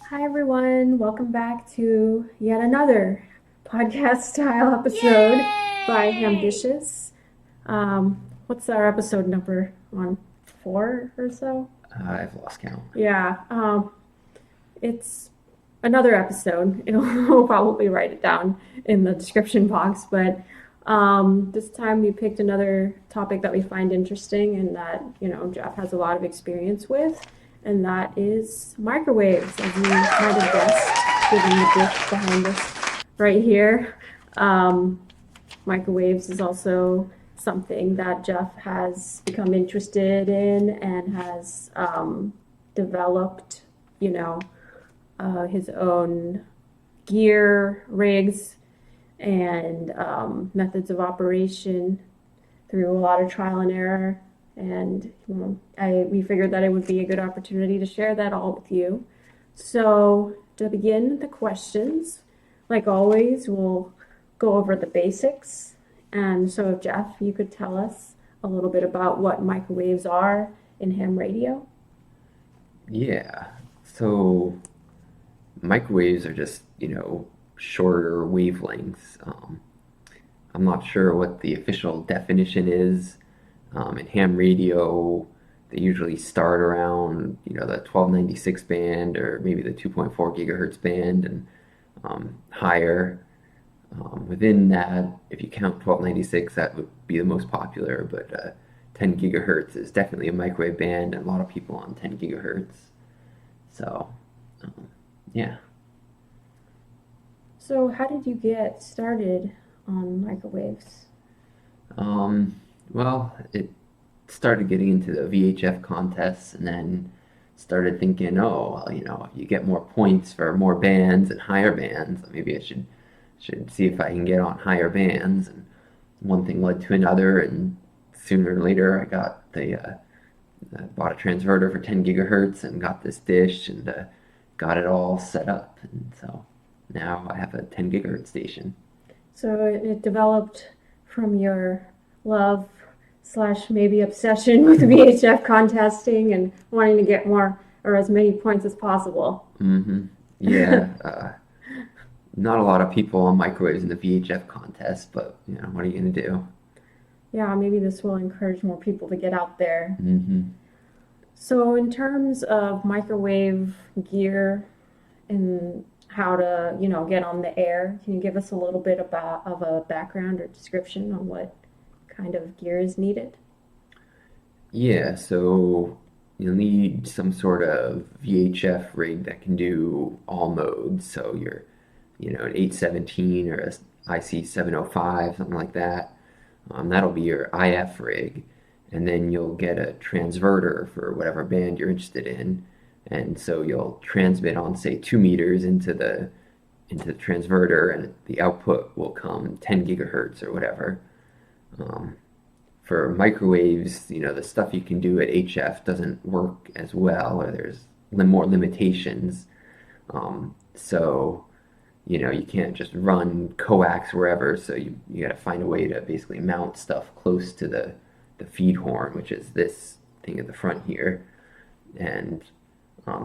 Hi, everyone. Welcome back to yet another podcast style episode by Yay! Ambitious. What's our episode number on? Four or so? I've lost count. Yeah. It's another episode. We'll probably write it down in the description box, but this time we picked another topic that we find interesting and that, Jeff has a lot of experience with, and that is microwaves, as you might have guessed, given the dish behind us right here. Um, Microwaves is also something that Jeff has become interested in and has developed, you know, his own gear, rigs, and methods of operation through a lot of trial and error. And we figured that it would be a good opportunity to share that all with you. So to begin the questions, like always, we'll go over the basics. And so if Jeff, you could tell us a little bit about what microwaves are in ham radio. Yeah. So microwaves are just, shorter wavelengths. I'm not sure what the official definition is. In ham radio, they usually start around, the 1296 band or maybe the 2.4 gigahertz band and higher. Within that, if you count 1296, that would be the most popular, but 10 gigahertz is definitely a microwave band, and a lot of people on 10 gigahertz. So, um, yeah. So how did you get started on microwaves? Um, well, it started getting into the VHF contests, and then started thinking, oh, well, if you get more points for more bands and higher bands, maybe I should see if I can get on higher bands. And one thing led to another, and sooner or later, I bought a transverter for 10 gigahertz and got this dish and got it all set up. And so now I have a 10 gigahertz station. So it developed from your love slash maybe obsession with VHF contesting and wanting to get more or as many points as possible. Mm-hmm. Yeah. Not a lot of people on microwaves in the VHF contest, but what are you gonna do? Yeah, maybe this will encourage more people to get out there. Mm-hmm. So, in terms of microwave gear and how to, get on the air, can you give us a little bit about of a background or description on what kind of gear is needed? Yeah, so you'll need some sort of VHF rig that can do all modes. So an 817 or a IC705, something like that. That'll be your IF rig. And then you'll get a transverter for whatever band you're interested in. And so you'll transmit on, say, 2 meters into the transverter, and the output will come 10 gigahertz or whatever. Um, for microwaves, the stuff you can do at HF doesn't work as well, or there's more limitations. So you can't just run coax wherever, so you got to find a way to basically mount stuff close to the feed horn, which is this thing at the front here. And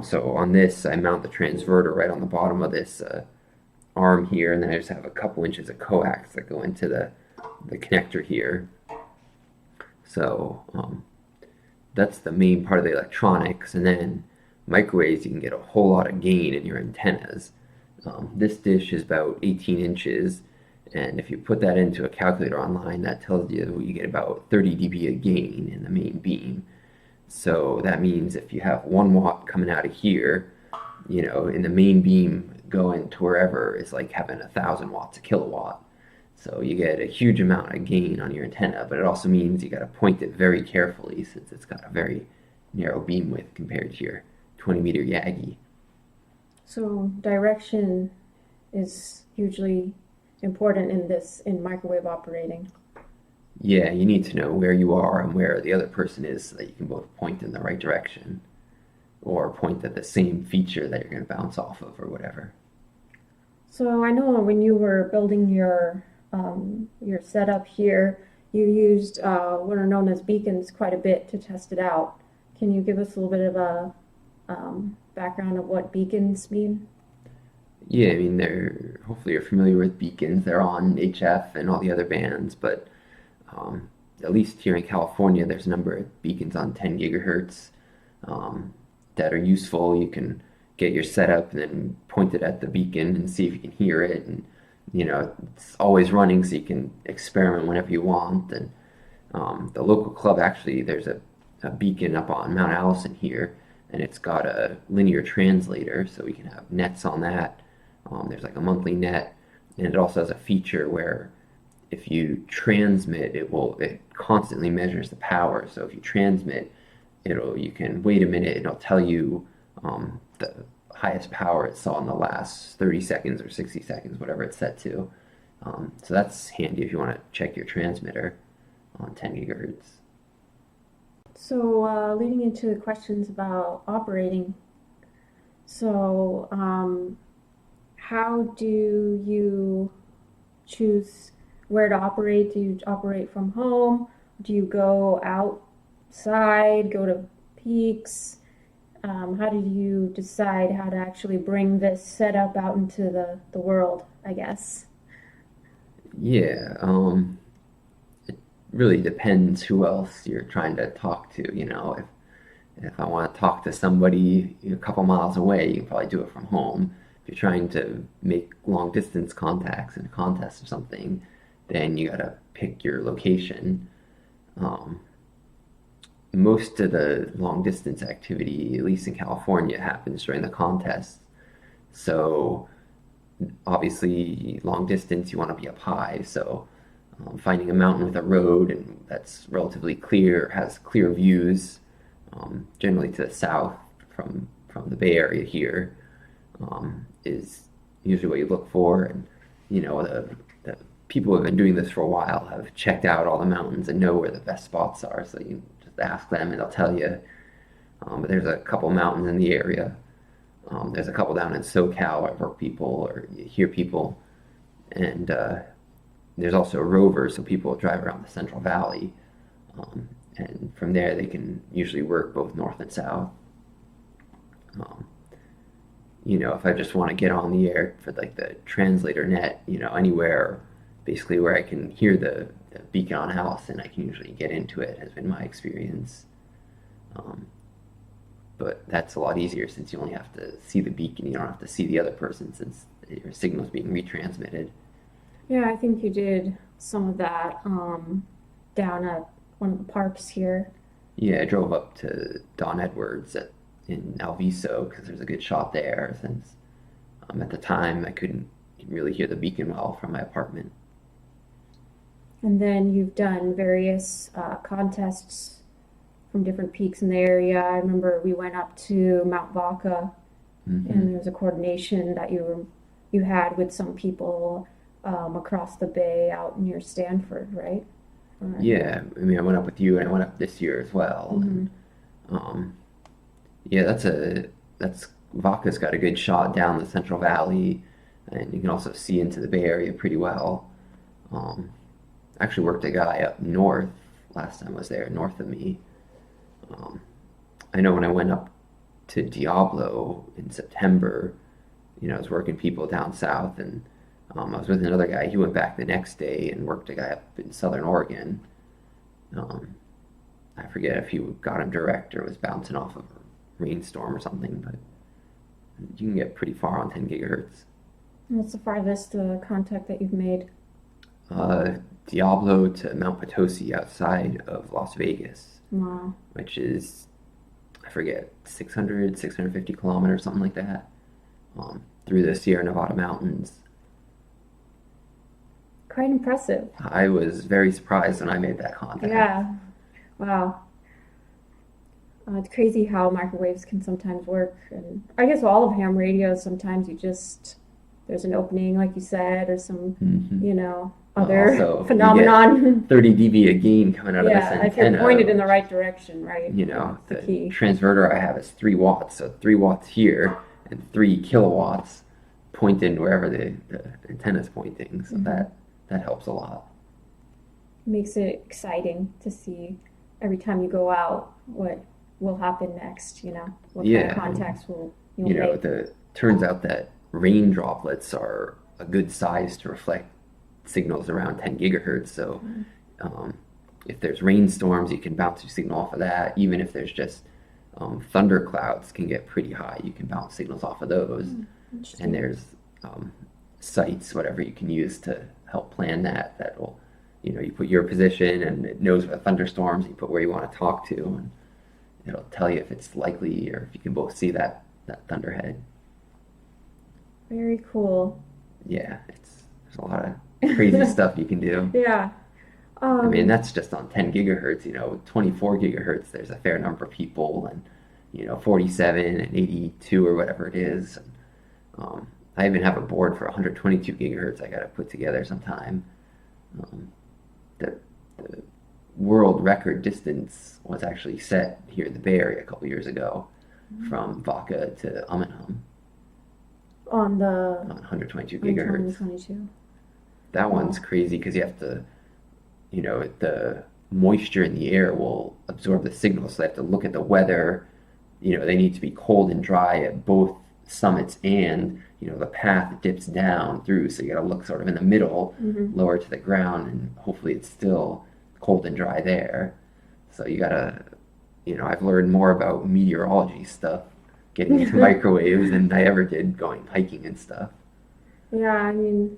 so on this, I mount the transverter right on the bottom of this arm here, and then I just have a couple inches of coax that go into the connector here. So that's the main part of the electronics, and then microwaves, you can get a whole lot of gain in your antennas. This dish is about 18 inches, and if you put that into a calculator online, that tells you get about 30 dB of gain in the main beam. So that means if you have 1 watt coming out of here, in the main beam going to wherever, it's like having 1,000 watts a kilowatt. So you get a huge amount of gain on your antenna, but it also means you got to point it very carefully since it's got a very narrow beam width compared to your 20-meter Yagi. So, direction is hugely important in microwave operating. Yeah, you need to know where you are and where the other person is so that you can both point in the right direction or point at the same feature that you're going to bounce off of or whatever. So I know when you were building your setup here, you used what are known as beacons quite a bit to test it out. Can you give us a little bit of a background of what beacons mean? Yeah, I mean, they're hopefully you're familiar with beacons. They're on HF and all the other bands, but um, at least here in California, there's a number of beacons on 10 gigahertz um, that are useful. You can get your setup and then point it at the beacon and see if you can hear it. And it's always running, so you can experiment whenever you want. And the local club actually, there's a beacon up on Mount Allison here, and it's got a linear translator, so we can have nets on that. There's like a monthly net, and it also has a feature where if you transmit, it constantly measures the power. So if you transmit, you can wait a minute, and it'll tell you the highest power it saw in the last 30 seconds or 60 seconds, whatever it's set to. So that's handy if you want to check your transmitter on 10 gigahertz. So, leading into the questions about operating, so how do you choose where to operate? Do you operate from home? Do you go outside, go to peaks? How did you decide how to actually bring this setup out into the world, I guess? Yeah, it really depends who else you're trying to talk to. If I want to talk to somebody a couple miles away, you can probably do it from home. If you're trying to make long distance contacts in a contest or something, then you gotta pick your location. Um, Most of the long distance activity, at least in California, happens during the contest. So obviously, long distance, you want to be up high. So finding a mountain with a road and that's relatively clear, has clear views, generally to the south from the Bay Area here, is usually what you look for. And the people who have been doing this for a while have checked out all the mountains and know where the best spots are. So you just ask them and they'll tell you. But there's a couple mountains in the area. There's a couple down in SoCal where I've worked people or you hear people. And there's also a rover, so people drive around the Central Valley. And from there, they can usually work both north and south. Um, if I just want to get on the air for like the translator net, anywhere basically where I can hear the beacon on Allison, I can usually get into it, has been my experience. Um, but that's a lot easier since you only have to see the beacon, you don't have to see the other person since your signal's being retransmitted. Yeah, I think you did some of that down at one of the parks here. Yeah, I drove up to Don Edwards in Alviso because there's a good shot there since at the time I couldn't really hear the beacon well from my apartment. And then you've done various contests from different peaks in the area. I remember we went up to Mount Vaca, and there was a coordination that you had with some people across the bay out near Stanford, right? Yeah, I mean, I went up with you and I went up this year as well. And, yeah, that's Vaca's got a good shot down the Central Valley, and you can also see into the Bay Area pretty well. I actually worked a guy up north last time I was there, north of me. Um, I know when I went up to Diablo in September, I was working people down south, and I was with another guy. He went back the next day and worked a guy up in Southern Oregon. Um, I forget if he got him direct or was bouncing off of a rainstorm or something, but you can get pretty far on 10 gigahertz. What's the farthest contact that you've made? Diablo to Mount Potosi outside of Las Vegas, Wow. which is, I forget, 650 kilometers, something like that, through the Sierra Nevada mountains. Quite impressive. I was very surprised when I made that contact. Yeah. Wow. It's crazy how microwaves can sometimes work. And I guess all of ham radios, sometimes there's an opening, like you said, or some, other Also, phenomenon. you get 30 dB of gain coming out of this Yeah, if you're antenna. pointed in the right direction, right? That's the The key. transverter I have is 3 watts, so 3 watts here and 3 kilowatts pointed wherever the antenna is pointing. So that helps a lot. makes it exciting to see every time you go out what will happen next, what kind of Yeah, contacts you'll you know, make. the turns out that rain droplets are a good size to reflect signals around 10 gigahertz. So Mm, um, if there's rainstorms, you can bounce your signal off of that. Even if there's just thunder clouds can get pretty high, you can bounce signals off of those. And interesting. there's um, sites, whatever you can use to help plan that. That will, you put your position and it knows about thunderstorms. You put where you want to talk to, and it'll tell you if it's likely or if you can both see that thunderhead. Very cool. Yeah, there's a lot of crazy stuff you can do. Yeah. I mean, Um, that's just on 10 gigahertz, 24 gigahertz, there's a fair number of people, and, 47 and 82 or whatever it is. I even have a board for 122 gigahertz I got to put together sometime. Um, the, the world record distance was actually set here in the Bay Area a couple years ago from Vaca to Uminham on the on 122 on gigahertz. 2022. That one's Wow. crazy because you have to, the moisture in the air will absorb the signal, so they have to look at the weather. They need to be cold and dry at both summits, and the path dips down through, so you got to look sort of in the middle, Hmm. lower to the ground, and hopefully it's still cold and dry there. So you gotta, I've learned more about meteorology stuff getting into microwaves than I ever did going hiking and stuff. Yeah, I mean,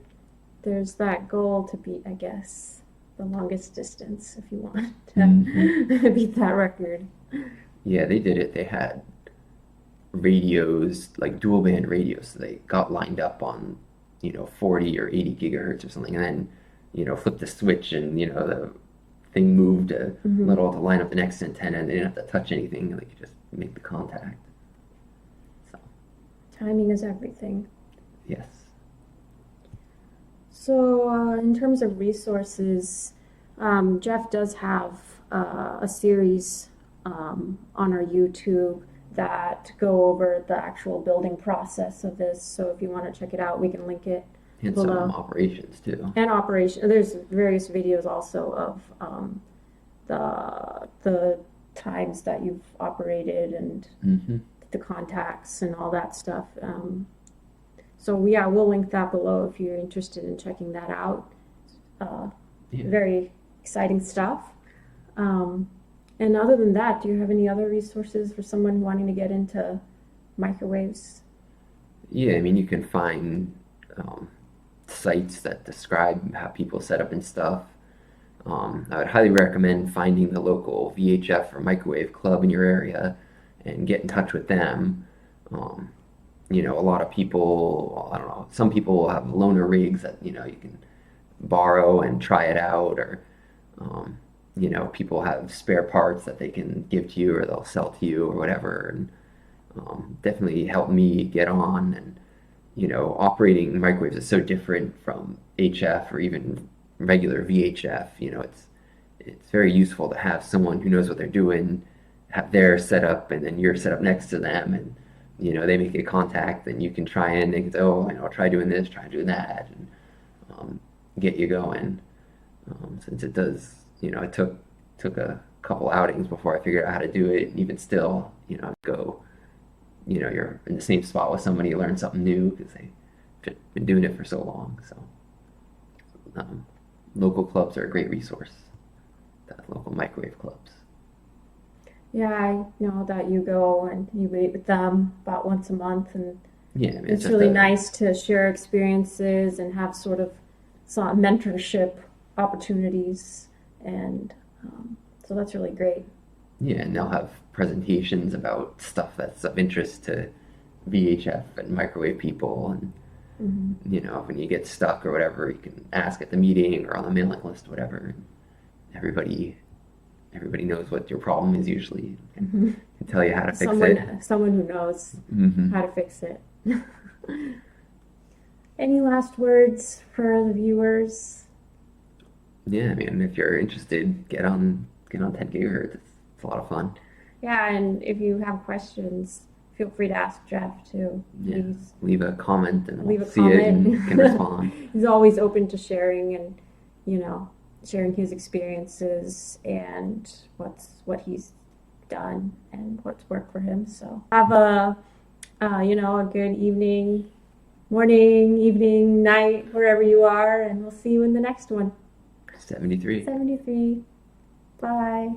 there's that goal to beat, I guess, the longest distance if you want Hmm. to beat that record. Yeah, they did it. They had radios, like dual band radios. So they got lined up on, 40 or 80 gigahertz or something, and then, flipped the switch and, the thing moved a Hmm. little to line up the next antenna, and they didn't have to touch anything. They could just make the contact. So, Timing is everything. yes. So, in terms of resources, Jeff does have a series on our YouTube that go over the actual building process of this. So, if you want to check it out, we can link it And some below. operations too. And operation, there's various videos also of the times that you've operated and Hmm. the contacts and all that stuff. So yeah, we'll link that below if you're interested in checking that out. Uh, Yeah. Very exciting stuff. Um, and other than that, do you have any other resources for someone wanting to get into microwaves? Yeah, I mean, you can find um, sites that describe how people set up and stuff. I would highly recommend finding the local VHF or microwave club in your area and get in touch with them. Um, a lot of people, I don't know, some people will have loaner rigs that, you can borrow and try it out, or, um, people have spare parts that they can give to you or they'll sell to you or whatever. And definitely helped me get on. And, operating microwaves is so different from HF or even regular VHF. It's very useful to have someone who knows what they're doing, have their setup, and then you're set up next to them, and they make a contact, and you can try and they can say, oh, try doing this, try doing that, and get you going. Since it does, it took a couple outings before I figured out how to do it, and even still, go, you're in the same spot with somebody, you learn something new because they've been doing it for so long. So um, local clubs are a great resource. The local microwave clubs. Yeah, I know that you go and you meet with them about once a month, and Yeah, I mean, it's it's just really a nice to share experiences and have sort of some mentorship opportunities, and so that's really great. yeah, and they'll have presentations about stuff that's of interest to VHF and microwave people, and Hmm. when you get stuck or whatever, you can ask at the meeting or on the mailing list, whatever. And everybody knows what your problem is usually, and Hmm. can tell you how to fix it. Someone who knows Hmm. how to fix it. Any last words for the viewers? Yeah, I mean, if you're interested, get on 10 gigahertz. It's a lot of fun. Yeah, and if you have questions, feel free to ask Jeff too. Yeah, Please leave a comment and leave we'll a see it and can comment. respond. He's always open to sharing and, you know, sharing his experiences and what he's done and what's worked for him. So have a good evening, morning, evening, night, wherever you are, and we'll see you in the next one. 73. 73. Bye.